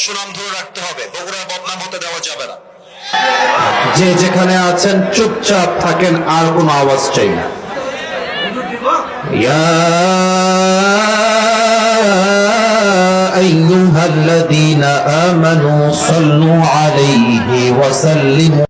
সুনাম ধরে রাখতে হবে, বগুড়ার বদনাম হতে দেওয়া যাবে না। যে যেখানে আছেন চুপচাপ থাকেন, আর কোনো আওয়াজ চাই না। ইয়া আইয়ুহাল্লাযীনা আমানু সাল্লু আলাইহি ওয়া সাল্লিমু